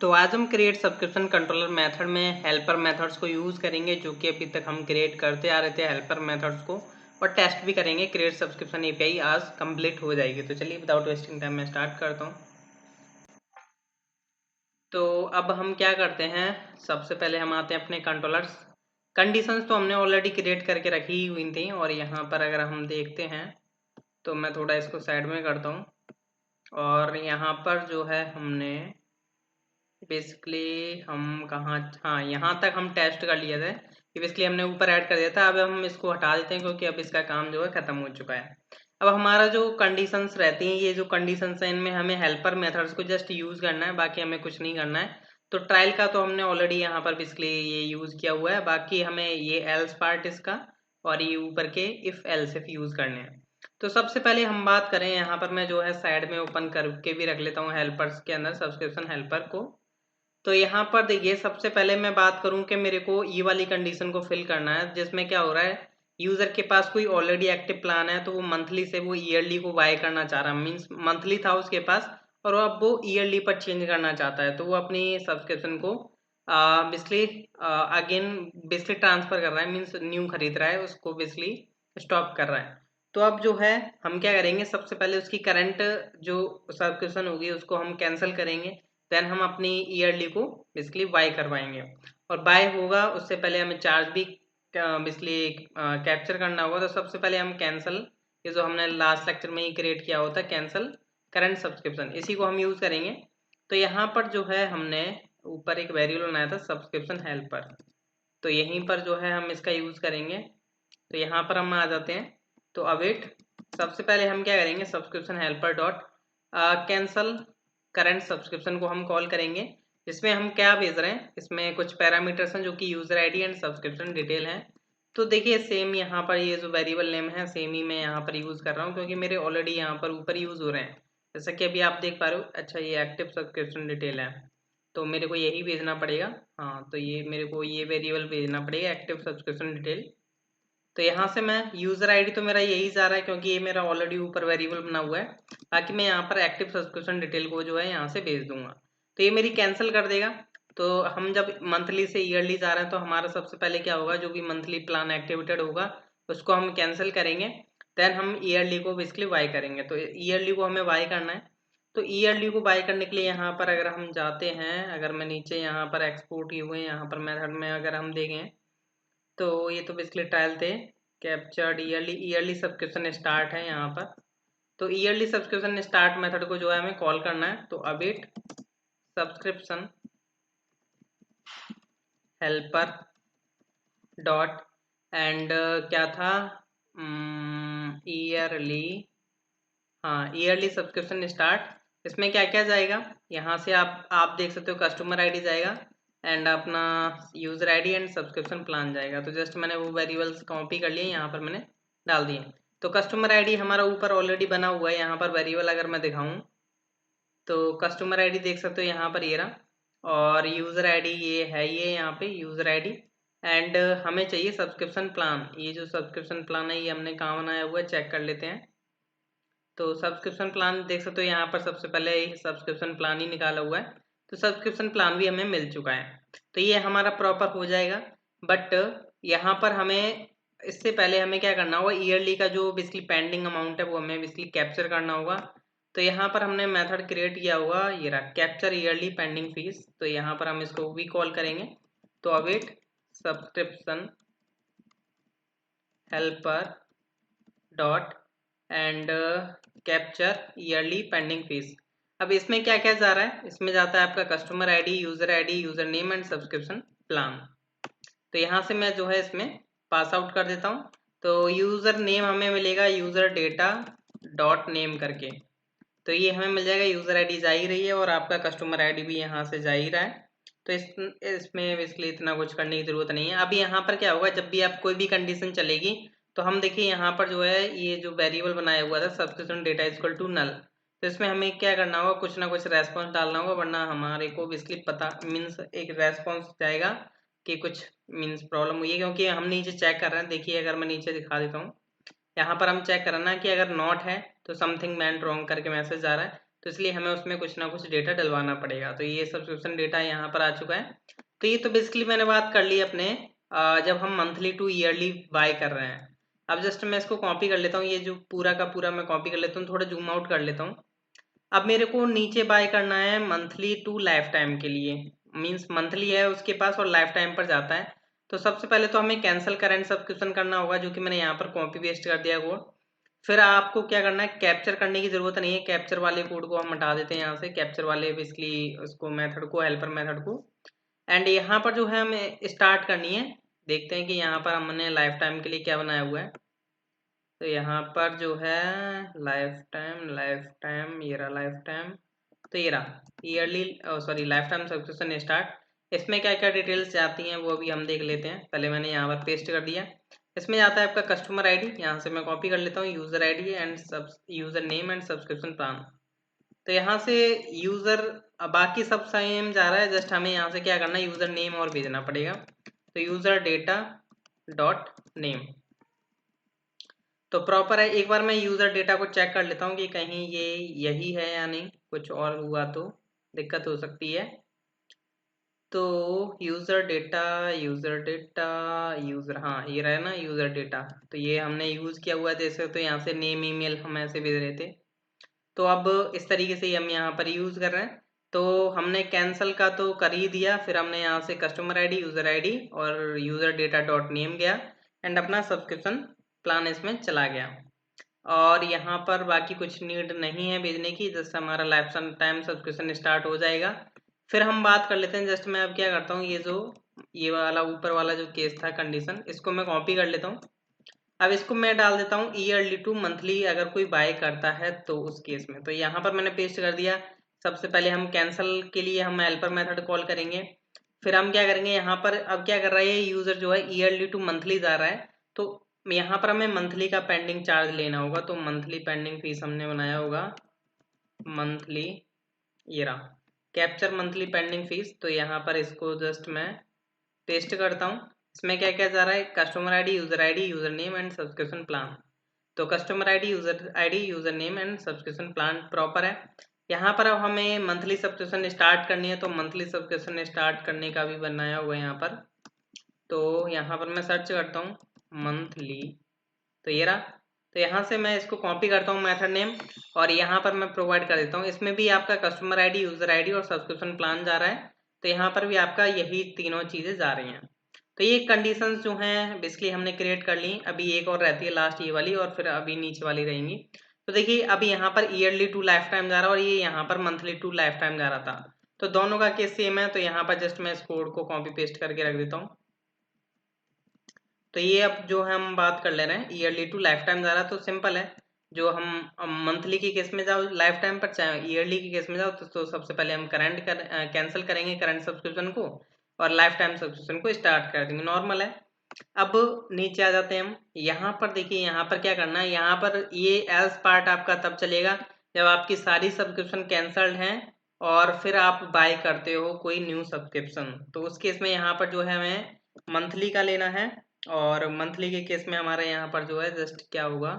तो आज हम क्रिएट सब्सक्रिप्शन कंट्रोलर मेथड में हेल्पर मेथड्स को यूज़ करेंगे, जो कि अभी तक हम क्रिएट करते आ रहे थे हेल्पर मेथड्स को, और टेस्ट भी करेंगे। क्रिएट सब्सक्रिप्शन एपीआई आज कंप्लीट हो जाएगी। तो चलिए विदाउट वेस्टिंग टाइम मैं स्टार्ट करता हूँ। तो अब हम क्या करते हैं, सबसे पहले हम आते हैं अपने कंट्रोलर्स। कंडीशंस तो हमने ऑलरेडी क्रिएट करके रखी हुई थी, और यहाँ पर अगर हम देखते हैं तो मैं थोड़ा इसको साइड में करता हूँ। और यहाँ पर जो है हमने बेसिकली हम कहाँ, हाँ यहाँ तक हम टेस्ट कर लिए थे कि बेसिकली हमने ऊपर ऐड कर दिया था। अब हम इसको हटा देते हैं क्योंकि अब इसका काम जो है ख़त्म हो चुका है। अब हमारा जो कंडीशंस रहती हैं, ये जो कंडीशंस हैं, इनमें हमें हेल्पर मेथड्स को जस्ट यूज़ करना है, बाकी हमें कुछ नहीं करना है। तो ट्रायल का तो हमने ऑलरेडी यहाँ पर बेसिकली ये यूज़ किया हुआ है, बाकी हमें ये एल्स पार्ट इसका और ये ऊपर के इफ़ एल्स इफ यूज़ करने हैं। तो सबसे पहले हम बात करें, यहाँ पर मैं जो है साइड में ओपन करके भी रख लेता हूँ हेल्पर्स के अंदर सब्सक्रिप्शन हेल्पर को। तो यहाँ पर देखिए, सबसे पहले मैं बात करूँ कि मेरे को ये वाली कंडीशन को फिल करना है, जिसमें क्या हो रहा है, यूज़र के पास कोई ऑलरेडी एक्टिव प्लान है, तो वो मंथली से वो ईयरली को बाय करना चाह रहा है। मीन्स मंथली था उसके पास और वो अब वो ईयरली पर चेंज करना चाहता है, तो वो अपनी सब्सक्रिप्शन को बेसिकली अगेन बेसिकली ट्रांसफ़र कर रहा है, मीन्स न्यू खरीद रहा है, उसको बेसिकली स्टॉप कर रहा है। तो अब जो है हम क्या करेंगे, सबसे पहले उसकी करंट जो सब्सक्रिप्शन होगी उसको हम कैंसिल करेंगे। देन हम अपनी ईयरली को बेसिकली बाय करवाएंगे, और बाय होगा उससे पहले हमें चार्ज भी बेसिकली कैप्चर करना होगा। तो सबसे पहले हम कैंसिल, ये जो हमने लास्ट लेक्चर में ही क्रिएट किया होता है, कैंसिल करंट सब्सक्रिप्शन, इसी को हम यूज़ करेंगे। तो यहाँ पर जो है हमने ऊपर एक वेरिएबल बनाया था सब्सक्रिप्शन हेल्पर, तो यहीं पर जो है हम इसका यूज़ करेंगे। तो यहाँ पर हम आ जाते हैं। तो अवेट, सबसे पहले हम क्या करेंगे, subscription helper dot cancel current subscription को हम कॉल करेंगे। इसमें हम क्या भेज रहे हैं, इसमें कुछ पैरामीटर्स हैं जो कि user ID and subscription detail हैं। तो देखिए सेम यहाँ पर ये जो वेरिएबल नेम है सेम ही मैं यहाँ पर यूज़ कर रहा हूँ, क्योंकि मेरे ऑलरेडी यहाँ पर ऊपर यूज़ हो रहे हैं। जैसा कि अभी आप देख पा रहे हो, अच्छा ये एक्टिव सब्सक्रिप्शन डिटेल है, तो मेरे को यही भेजना पड़ेगा। हाँ, तो ये मेरे को ये वेरिएबल भेजना पड़ेगा, एक्टिव सब्सक्रिप्शन डिटेल। तो यहाँ से मैं यूज़र आईडी तो मेरा यही जा रहा है, क्योंकि ये मेरा ऑलरेडी ऊपर वेरिएबल बना हुआ है। बाकी मैं यहाँ पर एक्टिव सब्सक्रिप्शन डिटेल को जो है यहाँ से भेज दूंगा, तो ये मेरी कैंसिल कर देगा। तो हम जब मंथली से ईयरली जा रहे हैं, तो हमारा सबसे पहले क्या होगा, जो भी मंथली प्लान एक्टिवेटेड होगा उसको हम कैंसिल करेंगे। देन हम ईयरली को बेसिकली बाय करेंगे। तो ईयरली को हमें बाय करना है। तो ईयरली को बाय करने के लिए यहाँ पर अगर हम जाते हैं, अगर मैं नीचे यहाँ पर एक्सपोर्ट किए हुए यहाँ पर मेथड में अगर हम देखें, तो ये तो बेसिकली ट्रायल थे। Captured yearly, yearly subscription start है यहाँ पर। तो ईयरली सब्सक्रिप्शन स्टार्ट मेथड को जो है हमें कॉल करना है। तो await subscription helper dot and क्या था, ईयरली, हाँ ईयरली सब्सक्रिप्शन स्टार्ट। इसमें क्या क्या जाएगा, यहाँ से आप देख सकते हो, कस्टमर आईडी जाएगा एंड अपना user ID and subscription plan जाएगा। तो जस्ट मैंने वो वेरिएबल्स कॉपी कर लिए, यहाँ पर मैंने डाल दिए। तो कस्टमर आईडी हमारा ऊपर ऑलरेडी बना हुआ है, यहाँ पर वेरिएबल अगर मैं दिखाऊँ तो कस्टमर आईडी देख सकते हो यहाँ पर ये रहा, और यूज़र आईडी ये है, ये यहाँ पे यूज़र आईडी। एंड हमें चाहिए सब्सक्रिप्शन प्लान। ये जो सब्सक्रिप्शन प्लान है ये हमने कहाँ बनाया हुआ है, चेक कर लेते हैं। तो सब्सक्रिप्शन प्लान देख सकते हो यहाँ पर सबसे पहले सब्सक्रिप्शन प्लान ही निकाला हुआ है। तो सब्सक्रिप्शन प्लान भी हमें मिल चुका है, तो ये हमारा प्रॉपर हो जाएगा। बट यहाँ पर हमें इससे पहले हमें क्या करना होगा, ईयरली का जो बेसिकली पेंडिंग अमाउंट है वो हमें बेसिकली कैप्चर करना होगा। तो यहाँ पर हमने मेथड क्रिएट किया हुआ, ये रहा कैप्चर ईयरली पेंडिंग फीस। तो यहाँ पर हम इसको भी कॉल करेंगे। तो await subscription helper dot and capture yearly pending fees. अब इसमें क्या क्या जा रहा है, इसमें जाता है आपका customer ID, user name and subscription plan. तो यहाँ से मैं जो है इसमें पास आउट कर देता हूँ। तो यूज़र नेम हमें मिलेगा यूज़र डेटा डॉट नेम करके, तो ये हमें मिल जाएगा। यूज़र आईडी जा ही रही है और आपका कस्टमर आईडी भी यहाँ से जा ही रहा है। तो इसमें बेसिकली इतना कुछ करने की ज़रूरत नहीं है। अब यहाँ पर क्या होगा, जब भी आप कोई भी कंडीशन चलेगी, तो हम देखिए यहाँ पर जो है ये जो वेरिएबल बनाया हुआ था subscription data equal to null, तो इसमें हमें क्या करना होगा, कुछ ना कुछ रेस्पॉन्स डालना होगा, वरना हमारे को बेसिकली पता मीन्स एक रेस्पॉन्स जाएगा कि कुछ मीन्स प्रॉब्लम हुई है। क्योंकि हम नीचे चेक कर रहे हैं, देखिए अगर मैं नीचे दिखा देता हूँ, यहाँ पर हम चेक करना कि अगर नॉट है तो समथिंग वेंट रॉन्ग करके मैसेज आ रहा है। तो इसलिए हमें उसमें कुछ ना कुछ डेटा डलवाना पड़ेगा। तो ये सब्सक्रिप्शन डेटा यहाँ पर आ चुका है। तो ये तो बेसिकली मैंने बात कर ली अपने जब हम मंथली टू ईयरली बाय कर रहे हैं। अब जस्ट मैं इसको कॉपी कर लेता हूँ, ये जो पूरा का पूरा मैं कॉपी कर लेता हूँ, थोड़ा जूम आउट कर लेता हूँ। अब मेरे को नीचे बाय करना है मंथली टू लाइफ टाइम के लिए, मीन्स मंथली है उसके पास और लाइफ टाइम पर जाता है। तो सबसे पहले तो हमें कैंसिल करंट सब्सक्रिप्शन करना होगा, जो कि मैंने यहाँ पर कॉपी पेस्ट कर दिया कोड। फिर आपको क्या करना है, कैप्चर करने की जरूरत नहीं है, कैप्चर वाले कोड को हम हटा देते हैं यहाँ से, कैप्चर वाले बेसिकली उसको मेथड को, हेल्पर मेथड को। एंड यहाँ पर जो है हमें स्टार्ट करनी है। देखते हैं कि यहाँ पर हमने लाइफ टाइम के लिए क्या बनाया हुआ है। तो यहाँ पर जो है लाइफ टाइम ये रहा लाइफ टाइम। तो ये रहा yearly sorry life time subscription start. इसमें क्या क्या डिटेल्स जाती हैं वो अभी हम देख लेते हैं। पहले मैंने यहाँ पर पेस्ट कर दिया। इसमें जाता है आपका कस्टमर आईडी, यहाँ से मैं कॉपी कर लेता हूँ, user ID and user name and subscription plan. तो यहाँ से यूजर, बाकी सब सेम जा रहा है, जस्ट हमें यहाँ से क्या करना है, यूजर नेम और भेजना पड़ेगा। तो यूजर डेटा डॉट नेम तो प्रॉपर है। एक बार मैं यूजर डेटा को चेक कर लेता हूँ कि कहीं ये यही है या नहीं, कुछ और हुआ तो दिक्कत हो सकती है। तो यूजर हाँ ये रहा ना यूजर डेटा। तो ये हमने यूज किया हुआ है, जैसे तो यहाँ से नेम ईमेल हम ऐसे भेज रहे थे। तो अब इस तरीके से हम यहाँ पर यूज कर रहे हैं। तो हमने कैंसिल का तो कर ही दिया, फिर हमने यहाँ से कस्टमर आईडी, यूजर आईडी और यूजर डेटा डॉट नेम गया एंड अपना सब्सक्रिप्शन प्लान इसमें चला गया। और यहाँ पर बाकी कुछ नीड नहीं है भेजने की, जस्ट हमारा लाइफ टाइम सब्सक्रिप्शन स्टार्ट हो जाएगा। फिर हम बात कर लेते हैं, जस्ट मैं अब क्या करता हूँ, ये वाला ऊपर वाला जो केस था कंडीशन, इसको मैं कॉपी कर लेता हूँ। अब इसको मैं डाल देता हूँ ईयरली टू मंथली अगर कोई बाय करता है तो उस केस में। तो यहाँ पर मैंने पेस्ट कर दिया। सबसे पहले हम कैंसिल के लिए हम हेल्पर मेथड कॉल करेंगे। फिर हम क्या करेंगे, यहाँ पर अब क्या कर रहा है यूजर जो है ईयरली टू मंथली जा रहा है। तो यहाँ पर हमें मंथली का पेंडिंग चार्ज लेना होगा। तो मंथली पेंडिंग फीस हमने बनाया होगा मंथली, ये रहा कैप्चर मंथली पेंडिंग फीस। तो यहाँ पर इसको जस्ट मैं पेस्ट करता हूँ। इसमें क्या क्या जा रहा है, customer ID, user name and subscription plan. तो customer ID, user name and subscription plan proper है। यहाँ पर अब हमें मंथली सब्सक्रिप्शन स्टार्ट करनी है, तो मंथली सब्सक्रिप्शन स्टार्ट करने का भी बनाया हुआ है यहाँ पर। तो यहाँ पर मैं सर्च करता हूँ मंथली, तो ये रहा। तो यहाँ से मैं इसको कॉपी करता हूँ मेथड नेम और यहाँ पर मैं प्रोवाइड कर देता हूँ। इसमें भी आपका कस्टमर आईडी, यूजर आईडी और सब्सक्रिप्शन प्लान जा रहा है। तो यहाँ पर भी आपका यही तीनों चीज़ें जा रही हैं। तो ये कंडीशंस जो हैं बेसिकली हमने क्रिएट कर ली। अभी एक और रहती है लास्ट, ये वाली, और फिर अभी नीचे वाली रहेंगी। तो देखिए अभी यहाँ पर ईयरली टू लाइफ टाइम जा रहा है और ये यहाँ पर मंथली टू लाइफ टाइम जा रहा था। तो दोनों का केस सेम है। तो यहाँ पर जस्ट मैं इस कोड को कॉपी पेस्ट करके रख देता हूँ। तो ये अब जो है हम बात कर ले रहे हैं ईयरली टू लाइफ टाइम जा रहा है। तो सिंपल है, जो हम मंथली के केस में जाओ लाइफ टाइम पर, चाहे ईयरली के केस में जाओ तो सबसे पहले हम कैंसिल करेंगे करंट सब्सक्रिप्शन को और लाइफ टाइम सब्सक्रिप्शन को स्टार्ट कर देंगे, नॉर्मल है। अब नीचे आ जाते हैं हम। यहाँ पर देखिए यहाँ पर क्या करना है, यहाँ पर ये एल्स पार्ट आपका तब चलेगा जब आपकी सारी सब्सक्रिप्शन कैंसल्ड हैं और फिर आप बाय करते हो कोई न्यू सब्सक्रिप्शन। तो उस केस में यहाँ पर जो है हमें मंथली का लेना है। और मंथली के केस में हमारे यहाँ पर जो है जस्ट क्या होगा,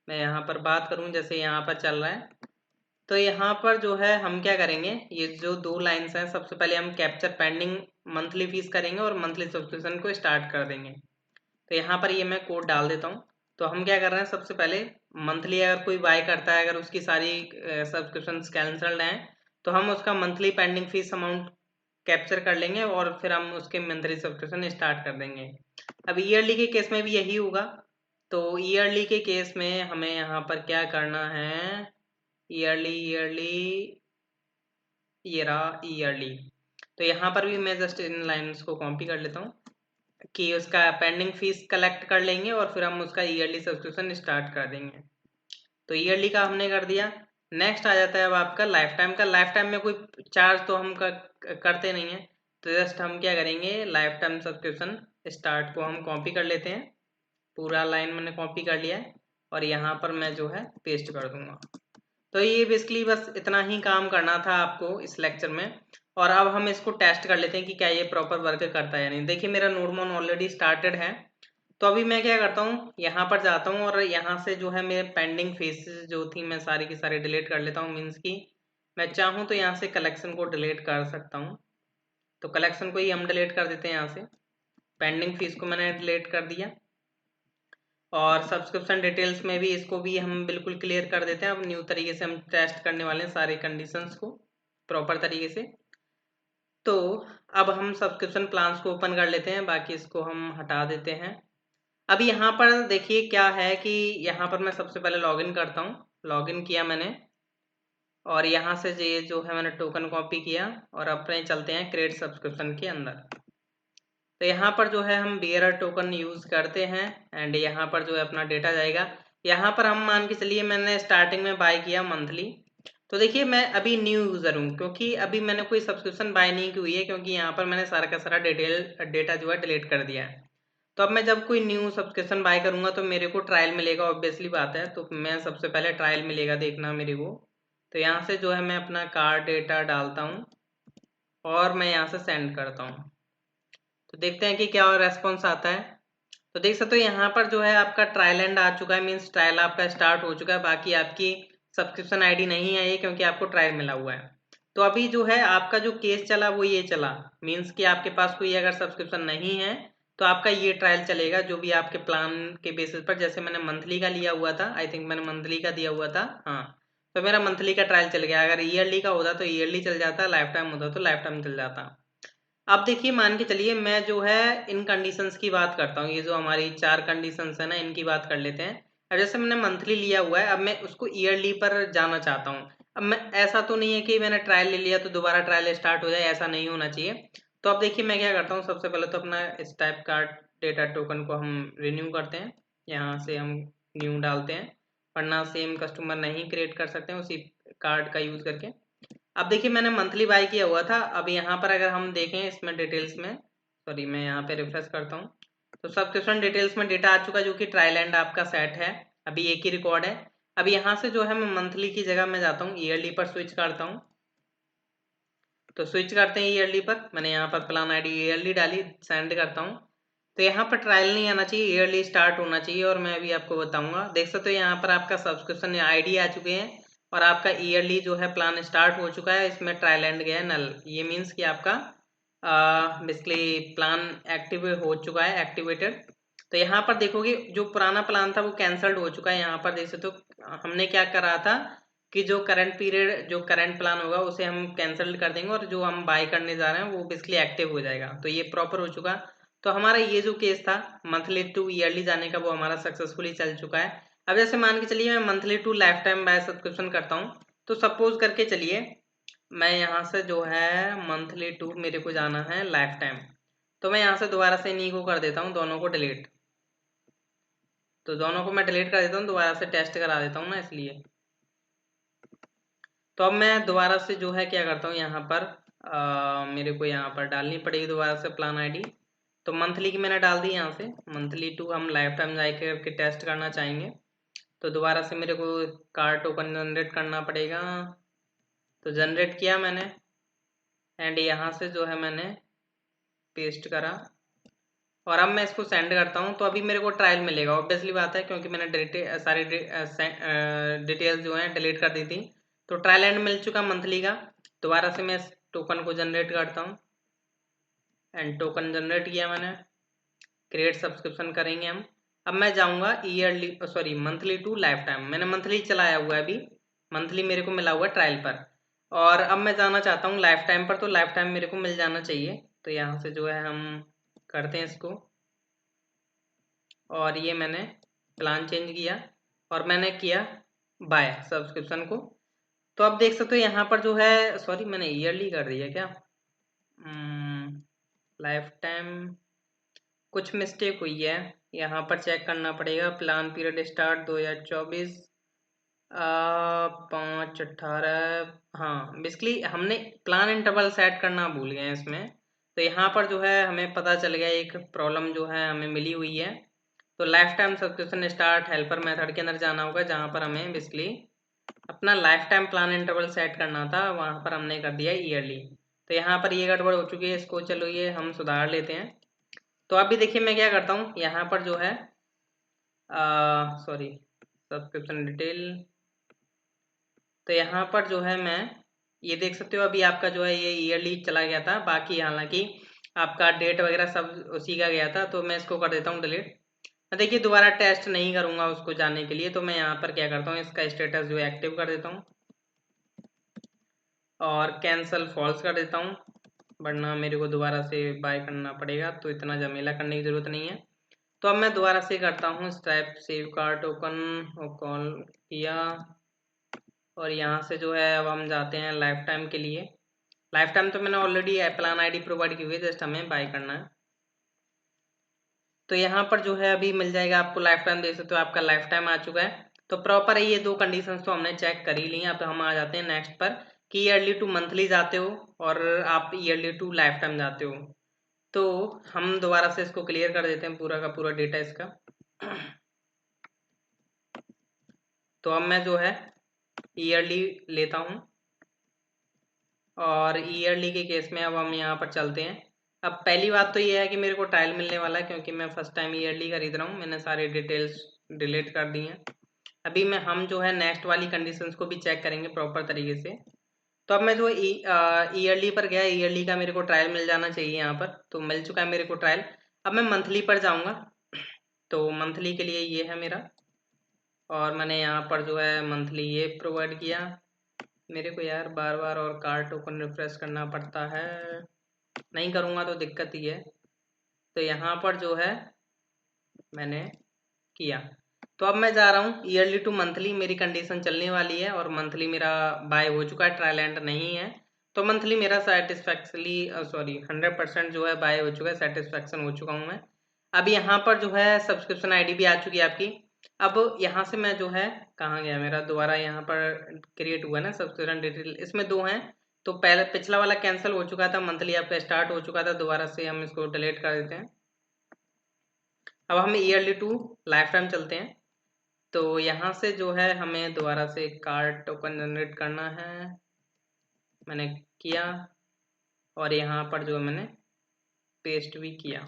मैं यहाँ पर बात करूँ जैसे यहाँ पर चल रहा है। तो यहाँ पर जो है हम क्या करेंगे, ये जो दो लाइन्स हैं, सबसे पहले हम कैप्चर पेंडिंग मंथली फीस करेंगे और मंथली सब्सक्रिप्शन को स्टार्ट कर देंगे। तो यहाँ पर ये मैं कोड डाल देता हूँ। तो हम क्या कर रहे हैं, सबसे पहले मंथली अगर कोई बाय करता है, अगर उसकी सारी सब्सक्रिप्शन कैंसल्ड हैं, तो हम उसका monthly pending fees amount capture कर लेंगे और फिर हम उसके मंथली सब्सक्रिप्शन स्टार्ट कर देंगे। अब ईयरली के केस में भी यही होगा। तो ईयरली के केस में हमें यहाँ पर क्या करना है, ईयरली ये रहा ईयरली। तो यहाँ पर भी मैं जस्ट इन लाइन्स को कॉपी कर लेता हूँ कि उसका पेंडिंग फीस कलेक्ट कर लेंगे और फिर हम उसका ईयरली सब्सक्रिप्शन स्टार्ट कर देंगे। तो ईयरली का हमने कर दिया। नेक्स्ट आ जाता है अब आपका लाइफ टाइम का। लाइफ टाइम में कोई चार्ज तो हम करते नहीं है। तो जस्ट हम क्या करेंगे, लाइफ टाइम सब्सक्रिप्शन स्टार्ट को हम कॉपी कर लेते हैं। पूरा लाइन मैंने कॉपी कर लिया है और यहाँ पर मैं जो है पेस्ट कर दूंगा। तो ये बेसिकली बस इतना ही काम करना था आपको इस लेक्चर में। और अब हम इसको टेस्ट कर लेते हैं कि क्या ये प्रॉपर वर्क करता है या नहीं। देखिए मेरा नोडमोन ऑलरेडी स्टार्टेड है। तो अभी मैं क्या करता हूँ, यहाँ पर जाता हूँ और यहाँ से जो है मेरे पेंडिंग फेसेस जो थी मैं सारी की सारी डिलीट कर लेता हूँ, मीन्स की मैं चाहूँ तो यहाँ से कलेक्शन को डिलीट कर सकता हूँ, तो कलेक्शन को ही हम डिलीट कर देते हैं। यहाँ से पेंडिंग फीस को मैंने डिलीट कर दिया, और सब्सक्रिप्शन डिटेल्स में भी इसको भी हम बिल्कुल क्लियर कर देते हैं। अब न्यू तरीके से हम टेस्ट करने वाले हैं सारे कंडीशंस को प्रॉपर तरीके से। तो अब हम सब्सक्रिप्शन प्लान्स को ओपन कर लेते हैं, बाकी इसको हम हटा देते हैं। अब यहाँ पर देखिए क्या है कि यहाँ पर मैं सबसे पहले लॉगिन करता हूँ। लॉगिन किया मैंने, और यहाँ से ये जो है मैंने टोकन कॉपी किया, और अपने चलते हैं क्रिएट सब्सक्रिप्शन के अंदर। तो यहाँ पर जो है हम बियरर टोकन यूज़ करते हैं, एंड यहाँ पर जो है अपना डेटा जाएगा। यहाँ पर हम मान के चलिए मैंने स्टार्टिंग में बाय किया मंथली, तो देखिए मैं अभी न्यू यूज़र हूँ, क्योंकि अभी मैंने कोई सब्सक्रिप्शन बाय नहीं की हुई है, क्योंकि यहाँ पर मैंने सारा का सारा डेटा जो है डिलीट कर दिया है। तो अब मैं जब कोई न्यू सब्सक्रिप्शन बाय करूँगा तो मेरे को ट्रायल मिलेगा, ऑब्वियसली बात है। तो मैं सबसे पहले ट्रायल मिलेगा देखना मेरे को। तो यहाँ से जो है मैं अपना कार्ड डेटा डालता हूँ, और मैं यहाँ से सेंड करता हूँ। तो देखते हैं कि क्या रेस्पॉन्स आता है। तो देख सकते हो यहाँ पर जो है आपका ट्रायल एंड आ चुका है, मीन्स ट्रायल आपका स्टार्ट हो चुका है। बाकी आपकी सब्सक्रिप्शन आईडी नहीं आई है, क्योंकि आपको ट्रायल मिला हुआ है। तो अभी जो है आपका जो केस चला वो ये चला, मीन्स कि आपके पास कोई अगर सब्सक्रिप्शन नहीं है तो आपका ये ट्रायल चलेगा, जो भी आपके प्लान के बेसिस पर। जैसे मैंने मंथली का लिया हुआ था, आई थिंक मैंने मंथली का दिया हुआ था, हाँ। तो मेरा मंथली का ट्रायल चल गया। अगर ईयरली का होता तो ईयरली चल जाता, लाइफ टाइम होता तो लाइफ टाइम चल जाता। अब देखिए मान के चलिए मैं जो है इन कंडीशंस की बात करता हूँ। ये जो हमारी 4 कंडीशंस है ना, इनकी बात कर लेते हैं। अब जैसे मैंने मंथली लिया हुआ है, अब मैं उसको ईयरली पर जाना चाहता हूँ। अब मैं, ऐसा तो नहीं है कि मैंने ट्रायल ले लिया तो दोबारा ट्रायल स्टार्ट हो जाए, ऐसा नहीं होना चाहिए। तो अब देखिए मैं क्या करता हूँ, सबसे पहले तो अपना इस टाइप का डेटा टोकन को हम रिन्यू करते हैं। यहाँ से हम न्यू डालते हैं, वरना सेम कस्टमर नहीं क्रिएट कर सकते हैं उसी कार्ड का यूज़ करके। अब देखिए मैंने मंथली बाय किया हुआ था। अब यहाँ पर अगर हम देखें इसमें डिटेल्स में, सॉरी मैं यहाँ पे रिफ्रेश करता हूँ, तो सब्सक्रिप्शन डिटेल्स में डेटा आ चुका है, जो कि ट्रायल एंड आपका सेट है। अभी एक ही रिकॉर्ड है। अब यहाँ से जो है मैं मंथली की जगह मैं जाता हूँ ईयरली पर स्विच करता हूँ। तो स्विच करते हैं ईयरली पर। मैंने यहाँ पर प्लान आईडी ईयरली डाली, सेंड करता हूँ। तो यहाँ पर ट्रायल नहीं आना चाहिए, ईयरली स्टार्ट होना चाहिए। और मैं अभी आपको बताऊंगा, देख सकते हो यहाँ पर आपका सब्सक्रिप्शन आईडी आ चुके हैं, और आपका ईयरली जो है प्लान स्टार्ट हो चुका है। इसमें ट्रायल एंड गया है नल, ये मीन्स कि आपका बेसिकली प्लान एक्टिव हो चुका है, एक्टिवेटेड। तो यहाँ पर देखोगे जो पुराना प्लान था वो कैंसल्ड हो चुका है। यहाँ पर देख सकते हो हमने क्या करा था कि जो करंट पीरियड, जो करंट प्लान होगा उसे हम कैंसिल कर देंगे, और जो हम बाय करने जा रहे हैं वो बेसिकली एक्टिव हो जाएगा। तो ये प्रॉपर हो चुका। तो हमारा ये जो केस था मंथली टू ईयरली जाने का, वो हमारा सक्सेसफुली चल चुका है। अब जैसे मान के चलिए मैं monthly to lifetime buy subscription करता हूँ। तो सपोज करके चलिए मैं यहाँ से जो है मंथली टू मेरे को जाना है लाइफ टाइम। तो मैं यहाँ से दोबारा से इन्हीं को कर देता हूँ, दोनों को डिलीट। तो दोनों को मैं डिलीट कर देता हूँ, दोबारा से टेस्ट करा देता हूँ ना, इसलिए। तो अब मैं दोबारा से जो है क्या करता हूँ, यहाँ पर मेरे को यहाँ पर डालनी पड़ेगी दोबारा से प्लान आईडी। तो मंथली की मैंने डाल दी यहाँ से, मंथली टू हम लाइफ टाइम जाके करके टेस्ट करना चाहेंगे। तो दोबारा से मेरे को कार्ड टोकन जनरेट करना पड़ेगा। तो जनरेट किया मैंने, एंड यहाँ से जो है मैंने पेस्ट करा, और अब मैं इसको सेंड करता हूँ। तो अभी मेरे को ट्रायल मिलेगा, ऑब्वियसली बात है, क्योंकि मैंने सारी डिटेल्स जो हैं डिलीट कर दी थी। तो ट्रायल एंड मिल चुका मंथली का। दोबारा से मैं इस टोकन को जनरेट करता हूँ, एंड टोकन जनरेट किया मैंने, क्रिएट सब्सक्रिप्शन करेंगे हम। अब मैं जाऊँगा yearly, sorry monthly to lifetime. मैंने मंथली चलाया हुआ है अभी, मंथली मेरे को मिला हुआ है ट्रायल पर, और अब मैं जाना चाहता हूँ लाइफ टाइम पर। तो लाइफ टाइम मेरे को मिल जाना चाहिए। तो यहाँ से जो है हम करते हैं इसको, और ये मैंने प्लान चेंज किया, और मैंने किया बाय सब्सक्रिप्शन को। तो अब देख सकते हो यहाँ पर जो है, सॉरी मैंने ईयरली कर दिया क्या, लाइफ टाइम कुछ मिस्टेक हुई है, यहाँ पर चेक करना पड़ेगा। Plan period start 2024 5/18। हाँ बेसिकली हमने प्लान इंटरवल सेट करना भूल गए हैं इसमें। तो यहाँ पर जो है हमें पता चल गया एक प्रॉब्लम जो है हमें मिली हुई है। तो life time subscription start helper method के अंदर जाना होगा, जहाँ पर हमें बेसिकली अपना life time plan interval set करना था, वहाँ पर हमने कर दिया ईयरली। तो यहाँ पर ये गड़बड़ हो चुकी है, इसको चलो ये हम सुधार लेते हैं। तो अभी देखिए मैं क्या करता हूँ, यहाँ पर जो है सॉरी सब्सक्रिप्शन डिटेल। तो यहाँ पर जो है मैं ये देख सकते हो अभी आपका जो है ये ईयरली चला गया था, बाकी हालांकि आपका डेट वगैरह सब उसी का गया था। तो मैं इसको कर देता हूँ डिलीट। देखिए दोबारा टेस्ट नहीं करूँगा उसको जानने के लिए, तो मैं यहाँ पर क्या करता हूँ, इसका स्टेटस जो है एक्टिव कर देता हूँ और कैंसल फॉल्स कर देता हूँ, वरना मेरे को दोबारा से बाय करना पड़ेगा, तो इतना झमेला करने की ज़रूरत नहीं है। तो अब मैं दोबारा से करता हूँ स्ट्राइप सेव कार्ड टोकन और कॉल किया, और यहाँ से जो है अब हम जाते हैं लाइफ टाइम के लिए। लाइफ टाइम तो मैंने ऑलरेडी प्लान आईडी प्रोवाइड की हुई है, जस्ट हमें बाय करना है। तो यहाँ पर जो है अभी मिल जाएगा आपको लाइफ टाइम, देख सकते हो आपका लाइफ टाइम आ चुका है। तो प्रॉपर है ये दो कंडीशंस तो हमने चेक कर ही ली हैं। अब हम आ जाते हैं नेक्स्ट पर कि ईयरली टू मंथली जाते हो और आप ईयरली टू लाइफ टाइम जाते हो। तो हम दोबारा से इसको क्लियर कर देते हैं पूरा का पूरा डेटा इसका। तो अब मैं जो है ईयरली लेता हूँ, और ईयरली के केस में अब हम यहाँ पर चलते हैं। अब पहली बात तो ये है कि मेरे को ट्रायल मिलने वाला है, क्योंकि मैं फर्स्ट टाइम ईयरली खरीद रहा हूँ। मैंने सारी डिटेल्स डिलीट कर दी हैं। अभी हम जो है नेक्स्ट वाली कंडीशंस को भी चेक करेंगे प्रॉपर तरीके से। तो अब मैं जो ईयरली पर गया, ईयरली का मेरे को ट्रायल मिल जाना चाहिए यहाँ पर, तो मिल चुका है मेरे को ट्रायल। अब मैं मंथली पर जाऊँगा, तो मंथली के लिए ये है मेरा, और मैंने यहाँ पर जो है मंथली ये प्रोवाइड किया। मेरे को यार बार बार और कार्ड टोकन रिफ्रेश करना पड़ता है, नहीं करूँगा तो दिक्कत ही है। तो यहाँ पर जो है मैंने किया। तो अब मैं जा रहा हूँ ईयरली टू मंथली, मेरी कंडीशन चलने वाली है और मंथली मेरा बाय हो चुका है, ट्रायल एंड नहीं है। तो मंथली मेरा सेटिस्फैक्टली 100% जो है बाय हो चुका है, सेटिस्फैक्शन हो चुका हूँ मैं। अब यहाँ पर जो है सब्सक्रिप्शन आईडी भी आ चुकी है आपकी। अब यहाँ से मैं जो है कहाँ गया मेरा, दोबारा यहाँ पर क्रिएट हुआ ना सब्सक्रिप्शन डिटेल, इसमें दो हैं। तो पहले पिछला वाला कैंसिल हो चुका था, मंथली आपका स्टार्ट हो चुका था, दोबारा से हम इसको डिलीट कर देते हैं। अब हम ईयरली टू लाइफ टाइम चलते हैं। तो यहाँ से जो है हमें दोबारा से कार्ड टोकन जनरेट करना है, मैंने किया, और यहाँ पर जो मैंने पेस्ट भी किया।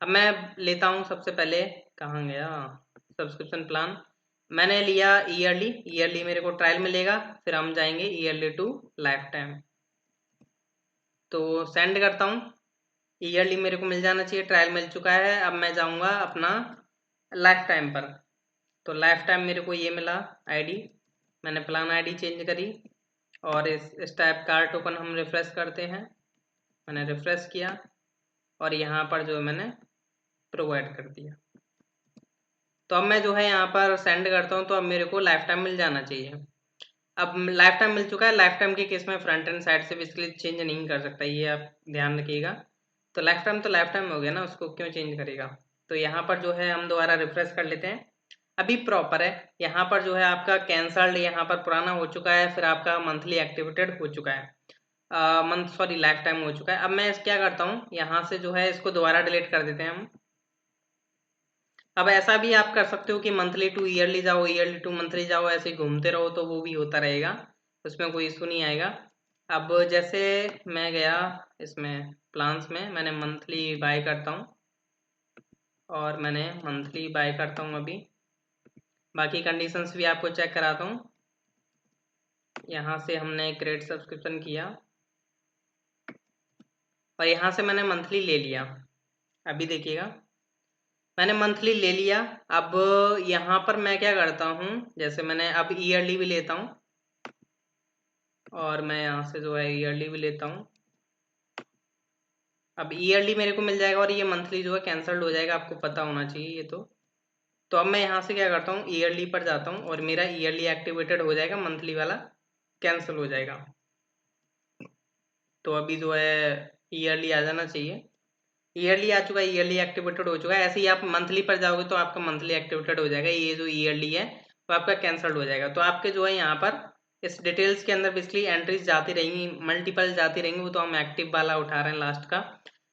अब मैं लेता हूँ सबसे पहले, कहाँ गया सब्सक्रिप्शन प्लान, मैंने लिया ईयरली। ईयरली मेरे को ट्रायल मिलेगा, फिर हम जाएंगे ईयरली टू लाइफ टाइम। तो सेंड करता हूँ, ईयरली मेरे को मिल जाना चाहिए, ट्रायल मिल चुका है। अब मैं जाऊँगा अपना लाइफ टाइम पर। तो लाइफ टाइम मेरे को ये मिला आईडी, मैंने प्लान आईडी चेंज करी, और इस टाइप कार्ड टोकन हम रिफ्रेश करते हैं, मैंने रिफ्रेश किया, और यहाँ पर जो मैंने प्रोवाइड कर दिया। तो अब मैं जो है यहाँ पर सेंड करता हूँ, तो अब मेरे को लाइफ टाइम मिल जाना चाहिए। अब लाइफ टाइम मिल चुका है। लाइफ टाइम के केस में फ्रंट एंड साइड से भी इसके लिए चेंज नहीं कर सकता, ये आप ध्यान रखिएगा। तो लाइफ टाइम हो गया ना, उसको क्यों चेंज करेगा। तो यहाँ पर जो है हम दोबारा रिफ्रेश कर लेते हैं, अभी प्रॉपर है। यहाँ पर जो है आपका कैंसल्ड यहाँ पर पुराना हो चुका है, फिर आपका मंथली एक्टिवेटेड हो चुका है, लाइफ टाइम हो चुका है। अब मैं क्या करता हूँ, यहाँ से जो है इसको दोबारा डिलीट कर देते हैं हम। अब ऐसा भी आप कर सकते हो कि मंथली टू ईयरली जाओ, ईयरली टू मंथली जाओ, ऐसे ही घूमते रहो, तो वो भी होता रहेगा, उसमें कोई इशू नहीं आएगा। अब जैसे मैं गया इसमें प्लान्स में, मैंने मंथली बाय करता हूँ, और मैंने मंथली बाय करता हूँ अभी। बाकी कंडीशंस भी आपको चेक कराता हूँ। यहाँ से हमने क्रेडिट सब्सक्रिप्शन किया, और यहाँ से मैंने मंथली ले लिया। अभी देखिएगा मैंने मंथली ले लिया। अब यहाँ पर मैं क्या करता हूँ, जैसे मैंने अब ईयरली भी लेता हूँ, और मैं यहाँ से जो है ईयरली भी लेता हूँ। अब ईयरली मेरे को मिल जाएगा, और ये मंथली जो है कैंसल्ड हो जाएगा, आपको पता होना चाहिए ये तो अब मैं यहाँ से क्या करता हूँ, ईयरली पर जाता हूँ, और मेरा ईयरली एक्टिवेटेड हो जाएगा, मंथली वाला कैंसिल हो जाएगा। तो अभी जो है ईयरली आ जाना चाहिए, ईयरली आ चुका है, ईयरली एक्टिवेटेड हो चुका है। ऐसे ही आप मंथली पर जाओगे तो आपका मंथली एक्टिवेटेड हो जाएगा, ये जो ईयरली है वो आपका कैंसल्ड हो जाएगा। तो आपके जो है यहाँ पर इस डिटेल्स के अंदर बेसिकली एंट्रीज जाती रहेंगी, मल्टीपल जाती रहेंगी, वो तो हम एक्टिव वाला उठा रहे हैं लास्ट का।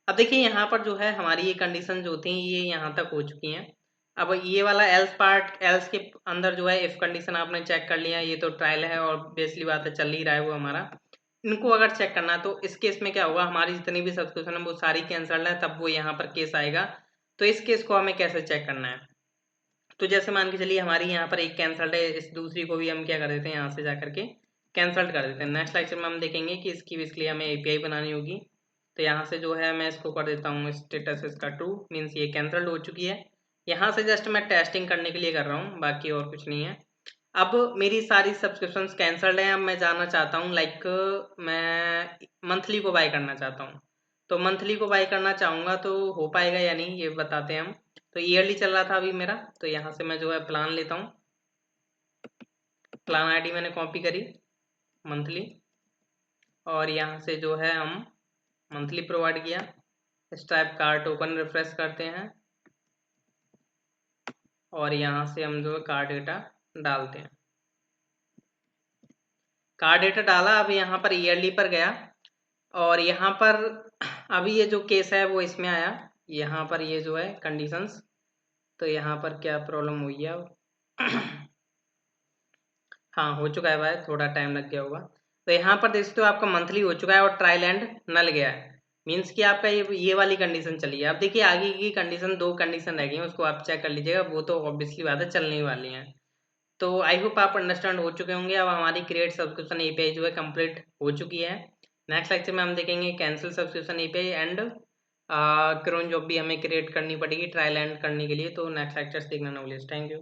अब देखिए यहाँ पर जो है हमारी ये कंडीशन जो थी ये यहाँ तक हो चुकी हैं। अब ये वाला एल्स पार्ट, एल्स के अंदर जो है इफ कंडीशन आपने चेक कर लिया, ये तो ट्रायल है और बेसिकली बात है चल ही रहा है वो हमारा। इनको अगर चेक करना है तो इस केस में क्या होगा, हमारी जितनी भी सब्सक्रिप्शन है वो सारी कैंसल्ड है, तब वो यहाँ पर केस आएगा। तो इस केस को हमें कैसे चेक करना है, तो जैसे मान के चलिए हमारी यहाँ पर एक कैंसल्ड है, इस दूसरी को भी हम क्या कर देते हैं यहाँ से जा करके कैंसल्ड कर देते हैं। नेक्स्ट लेक्चर में हम देखेंगे कि इसके लिए हमें एपीआई बनानी होगी। तो यहाँ से जो है मैं इसको कर देता हूँ स्टेटस इसका ट्रू, मीन्स ये कैंसल्ड हो चुकी है। यहाँ से जस्ट मैं टेस्टिंग करने के लिए कर रहा हूँ, बाकी और कुछ नहीं है। अब मेरी सारी सब्सक्रिप्शंस कैंसल्ड हैं। अब मैं जानना चाहता हूँ लाइक मैं मंथली को बाय करना चाहता हूँ। तो मंथली को बाय करना चाहूँगा तो हो पाएगा या नहीं ये बताते हैं हम। तो ईयरली चल रहा था अभी मेरा, तो यहाँ से मैं जो है प्लान लेता हूँ। प्लान आईडी मैंने कॉपी करी मंथली, और यहाँ से जो है हम मंथली प्रोवाइड किया। इस टाइप कार्ड टोकन रिफ्रेश करते हैं और यहाँ से हम जो है कार्ड डेटा डालते हैं। कार्ड डेटा डाला, अब यहाँ पर ईयरली पर गया और यहाँ पर अभी ये जो केस है वो इसमें आया। यहाँ पर ये जो है कंडीशंस, तो यहाँ पर क्या प्रॉब्लम हुई है अब हाँ हो चुका है भाई, थोड़ा टाइम लग गया होगा। तो यहाँ पर देख सकते हो आपका मंथली हो चुका है और ट्रायल एंड नल गया है, मीन्स कि आपका ये वाली कंडीशन चली है। अब देखिए आगे की कंडीशन, 2 कंडीशन रह गई हैं, उसको आप चेक कर लीजिएगा, वो तो ऑब्वियसली बात है चलने वाली हैं। तो आई होप आप अंडरस्टैंड हो चुके होंगे। अब हमारी क्रिएट सब्सक्रिप्शन एपीआई जो है कंप्लीट हो चुकी है। नेक्स्ट लेक्चर में हम देखेंगे cancel subscription API and cron job भी हमें क्रिएट करनी पड़ेगी ट्रायल एंड करने के लिए। तो नेक्स्ट लेक्चर्स देखना, नॉलेज। Thank you.